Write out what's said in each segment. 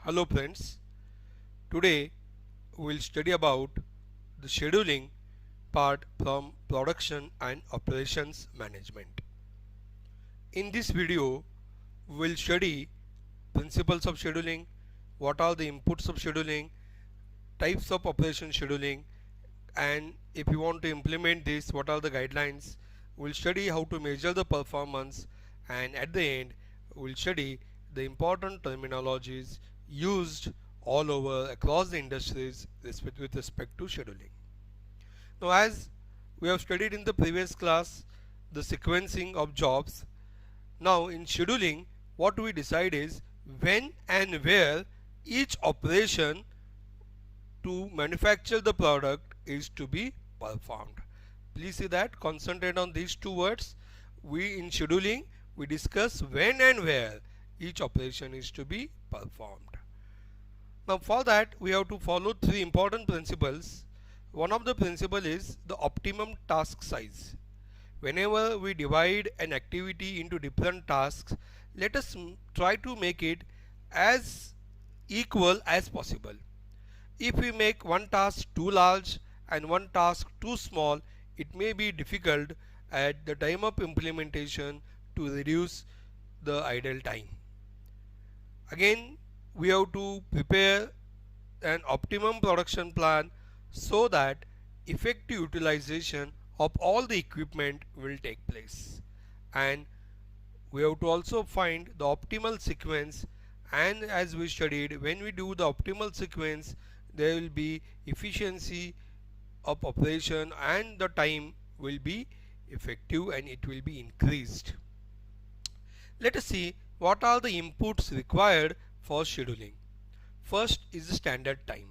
Hello friends, today we will study about the scheduling part from production and operations management. In this video, we will study principles of scheduling, what are the inputs of scheduling, types of operation scheduling, and if you want to implement this, what are the guidelines. We will study how to measure the performance, and at the end we will study the important terminologies used all over across the industries with respect to scheduling. Now, as we have studied in the previous class the sequencing of jobs, now in scheduling what we decide is when and where each operation to manufacture the product is to be performed. Please see that, concentrate on these two words. We in scheduling we discuss when and where each operation is to be performed. Now for that we have to follow three important principles. One of the principle is the optimum task size. Whenever we divide an activity into different tasks, let us try to make it as equal as possible. If we make one task too large and one task too small, it may be difficult at the time of implementation to reduce the idle time. Again, we have to prepare an optimum production plan so that effective utilization of all the equipment will take place, and we have to also find the optimal sequence. And as we studied, when we do the optimal sequence there will be efficiency of operation and the time will be effective and it will be increased. Let us see what are the inputs required for scheduling. First is the standard time,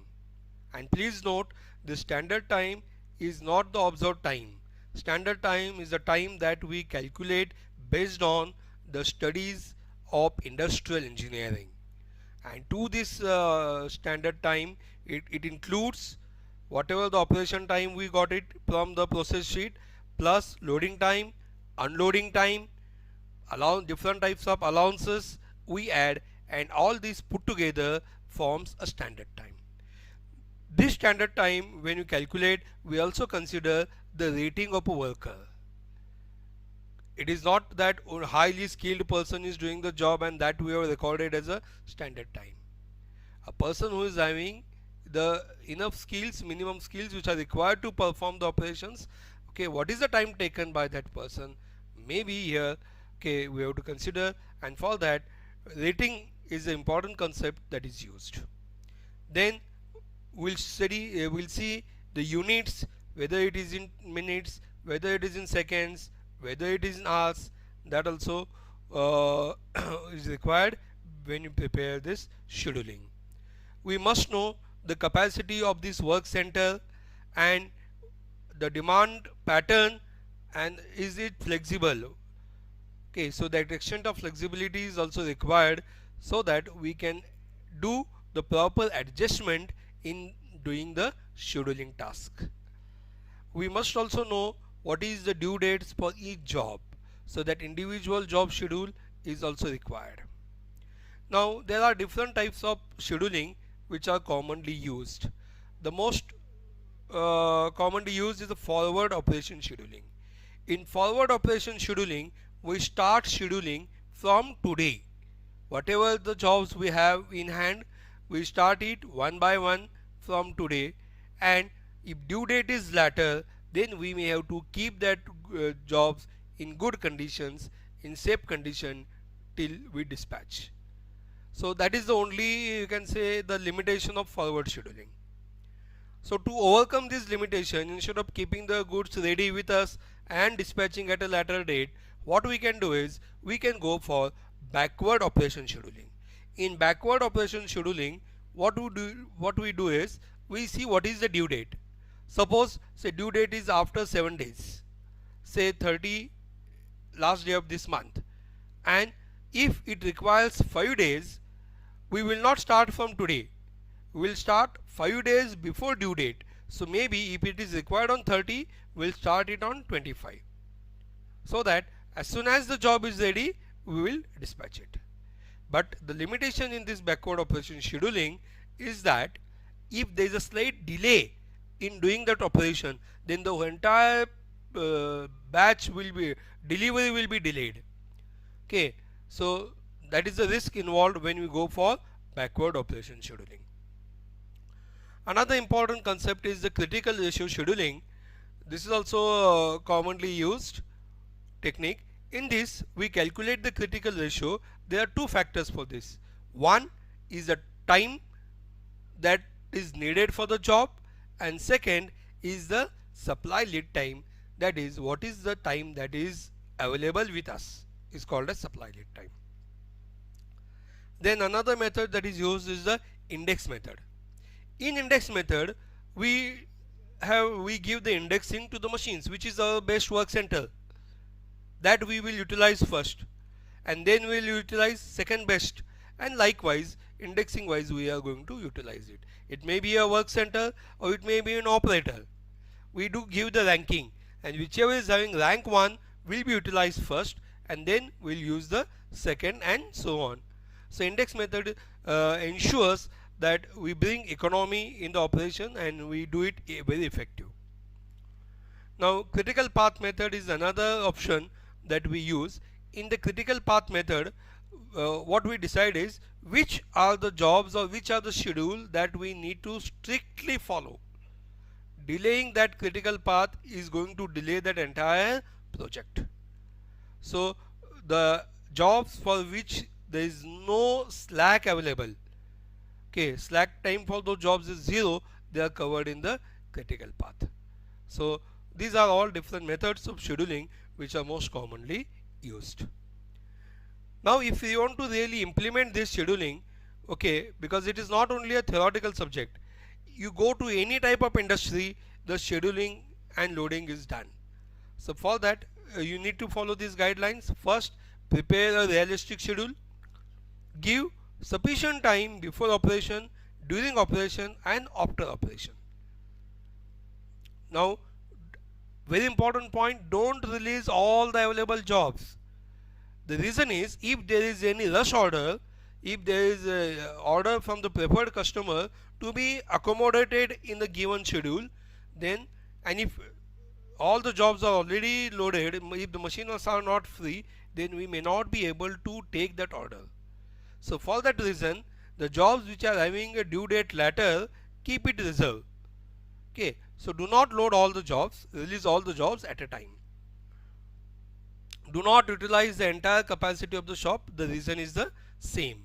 and please note the standard time is not the observed time. Standard time is the time that we calculate based on the studies of industrial engineering, and to this standard time it includes whatever the operation time we got it from the process sheet, plus loading time, unloading time, different types of allowances we add, and all these put together forms a standard time. This standard time, when you calculate, we also consider the rating of a worker. It is not that a highly skilled person is doing the job and that we have recorded as a standard time. A person who is having the enough skills, minimum skills which are required to perform the operations, okay, what is the time taken by that person, maybe here, okay, we have to consider, and for that rating is the important concept that is used. Then we'll see the units, whether it is in minutes, whether it is in seconds, whether it is in hours. That also is required when you prepare this scheduling. We must know the capacity of this work center and the demand pattern, and is it flexible. Okay, so that extent of flexibility is also required so that we can do the proper adjustment in doing the scheduling task. We must also know what is the due dates for each job, so that individual job schedule is also required. Now there are different types of scheduling which are commonly used. The most commonly used is the forward operation scheduling. In forward operation scheduling, we start scheduling from today. Whatever the jobs we have in hand, we start it one by one from today, and if due date is later, then we may have to keep that jobs in good conditions, in safe condition, till we dispatch. So that is the only, you can say, the limitation of forward scheduling. So to overcome this limitation, instead of keeping the goods ready with us and dispatching at a later date, what we can do is we can go for backward operation scheduling. In backward operation scheduling, what we do is we see what is the due date. Suppose say due date is after 7 days, say 30 last day of this month, and if it requires 5 days, we will not start from today, we will start 5 days before due date. So maybe if it is required on 30, we will start it on 25, so that as soon as the job is ready we will dispatch it. But the limitation in this backward operation scheduling is that if there is a slight delay in doing that operation, then the entire batch will be delivery will be delayed. Okay, so that is the risk involved when we go for backward operation scheduling. Another important concept is the critical ratio scheduling. This is also commonly used technique. In this, we calculate the critical ratio. There are two factors for this. One is the time that is needed for the job, and second is the supply lead time, that is what is the time that is available with us, is called as supply lead time. Then another method that is used is the index method. In index method, we give the indexing to the machines which is our best work center, that we will utilize first, and then we will utilize second best, and likewise indexing wise we are going to utilize it. It may be a work center or it may be an operator. We do give the ranking, and whichever is having rank 1 will be utilized first, and then we'll use the second, and so on. So index method ensures that we bring economy in the operation and we do it very effective. Now critical path method is another option that we use. In the critical path method, what we decide is which are the jobs or which are the schedule that we need to strictly follow. Delaying that critical path is going to delay that entire project. So the jobs for which there is no slack available, okay, slack time for those jobs is 0, they are covered in the critical path. So these are all different methods of scheduling which are most commonly used. Now if you want to really implement this scheduling, okay, because it is not only a theoretical subject, you go to any type of industry, the scheduling and loading is done. So for that you need to follow these guidelines. First, prepare a realistic schedule, give sufficient time before operation, during operation and after operation. Now very important point, don't release all the available jobs. The reason is, if there is any rush order, if there is a order from the preferred customer to be accommodated in the given schedule, then, and if all the jobs are already loaded, if the machines are not free, then we may not be able to take that order. So for that reason, the jobs which are having a due date later, keep it reserved. Okay, so do not load all the jobs, release all the jobs at a time. Do not utilize the entire capacity of the shop. The reason is the same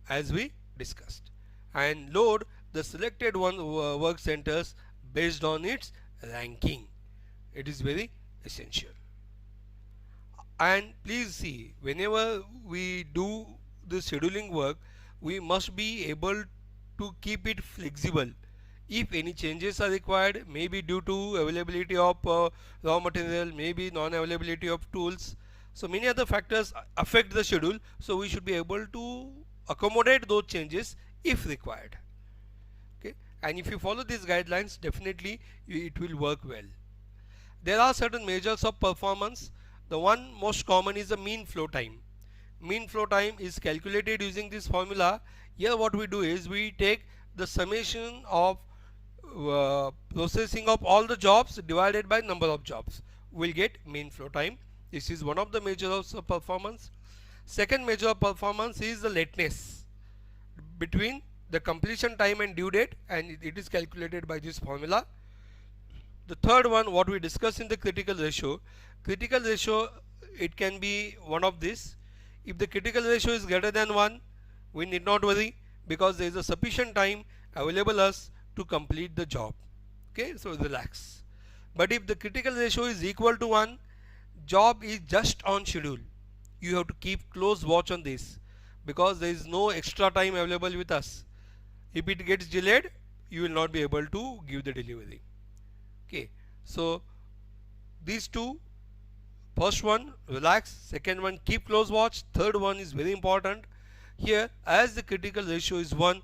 as we discussed. And load the selected work centers based on its ranking. It is very essential. And please see, whenever we do the scheduling work, we must be able to keep it flexible. If any changes are required, maybe due to availability of raw material, maybe non-availability of tools, so many other factors affect the schedule, so we should be able to accommodate those changes if required. Okay, and if you follow these guidelines, definitely it will work well. There are certain measures of performance. The one most common is the mean flow time. Mean flow time is calculated using this formula. Here what we do is we take the summation of processing of all the jobs divided by number of jobs. We'll get mean flow time. This is one of the measures of performance. Second measure of performance is the lateness between the completion time and due date, and it is calculated by this formula. The third one, what we discuss in the critical ratio. Critical ratio, it can be one of this. If the critical ratio is greater than 1, we need not worry, because there is a sufficient time available us to complete the job. Okay, so relax. But if the critical ratio is equal to 1, job is just on schedule. You have to keep close watch on this, because there is no extra time available with us. If it gets delayed, you will not be able to give the delivery. Okay, so these two, first one relax, second one keep close watch, third one is very important. Here, as the critical ratio is 1,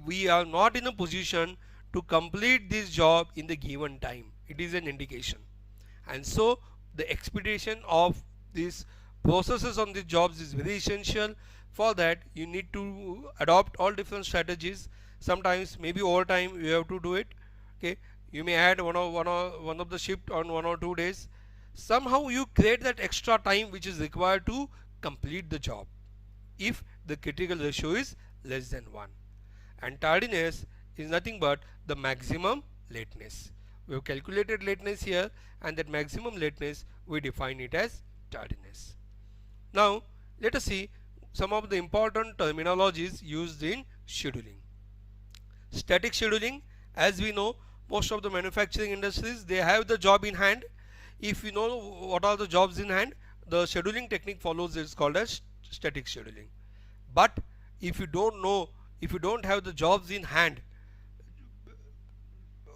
we are not in a position to complete this job in the given time. It is an indication, and so the expedition of these processes on these jobs is very essential. For that you need to adopt all different strategies. Sometimes maybe over time you have to do it. Okay, you may add one of the shift on 1 or 2 days. Somehow you create that extra time which is required to complete the job if the critical ratio is less than 1. And tardiness is nothing but the maximum lateness. We have calculated lateness here, and that maximum lateness we define it as tardiness. Now let us see some of the important terminologies used in scheduling. Static scheduling, as we know, most of the manufacturing industries, they have the job in hand. If you know what are the jobs in hand, the scheduling technique follows is called as static scheduling. But if you don't know, if you don't have the jobs in hand,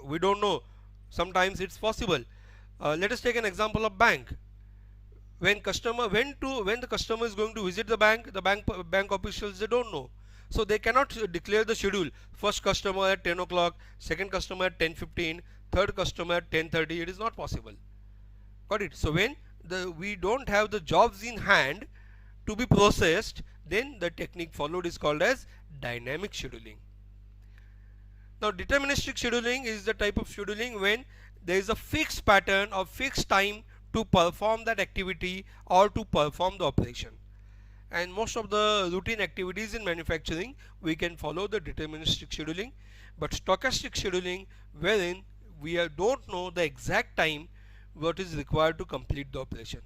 we don't know. Sometimes it's possible. Let us take an example of bank. When the customer is going to visit the bank officials, they don't know, so they cannot declare the schedule. First customer at 10 o'clock, second customer at 10:15, third customer at 10:30. It is not possible. Got it? So when we don't have the jobs in hand to be processed, then the technique followed is called as dynamic scheduling. Now deterministic scheduling is the type of scheduling when there is a fixed pattern or fixed time to perform that activity or to perform the operation. And most of the routine activities in manufacturing we can follow the deterministic scheduling, but stochastic scheduling, wherein we don't know the exact time what is required to complete the operation.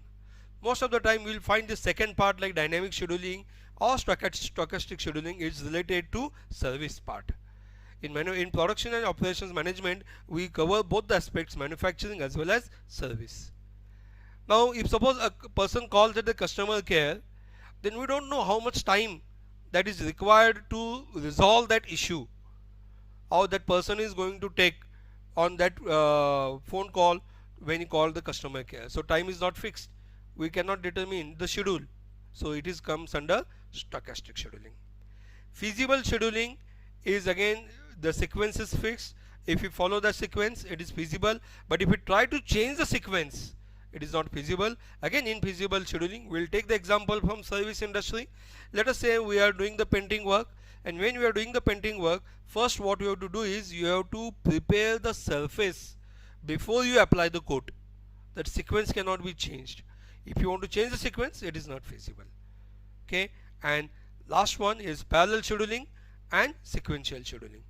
Most of the time we will find the second part, like dynamic scheduling or stochastic scheduling, is related to service part. In production and operations management, we cover both the aspects, manufacturing as well as service. Now if suppose a person calls at the customer care, then we don't know how much time that is required to resolve that issue, or that person is going to take on that phone call when you call the customer care. So time is not fixed, we cannot determine the schedule, so it is comes under stochastic scheduling. Feasible scheduling is again the sequence is fixed. If you follow the sequence, it is feasible, but if you try to change the sequence, it is not feasible. Again, infeasible scheduling. We will take the example from service industry. Let us say we are doing the painting work, and when we are doing the painting work, first what you have to do is you have to prepare the surface before you apply the coat. That sequence cannot be changed. If you want to change the sequence, it is not feasible. Okay, and last one is parallel scheduling and sequential scheduling.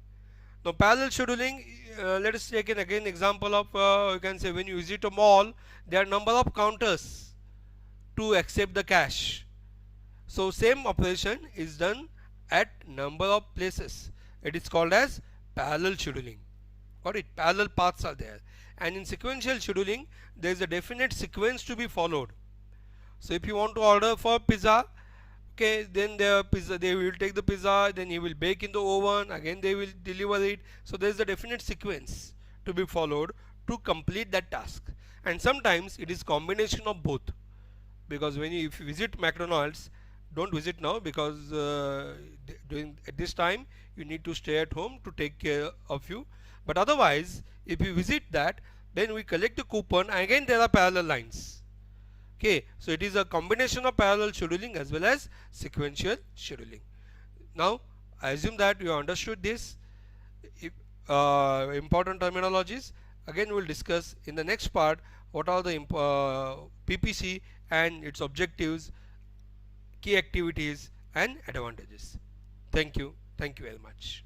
Now parallel scheduling, let us take an again example of you can say when you visit a mall, there are number of counters to accept the cash. So same operation is done at number of places. It is called as parallel scheduling. Got it? Parallel paths are there. And in sequential scheduling, there is a definite sequence to be followed. So if you want to order for pizza, okay, then they will take the pizza, then you will bake in the oven, again they will deliver it. So there is a definite sequence to be followed to complete that task. And sometimes it is combination of both, because when if you visit McDonald's, don't visit now, because at this time you need to stay at home to take care of you. But otherwise, if you visit that, then we collect the coupon, and again there are parallel lines. Okay, so it is a combination of parallel scheduling as well as sequential scheduling. Now I assume that you understood this important terminologies. Again we will discuss in the next part what are the PPC and its objectives, key activities and advantages. Thank you very much.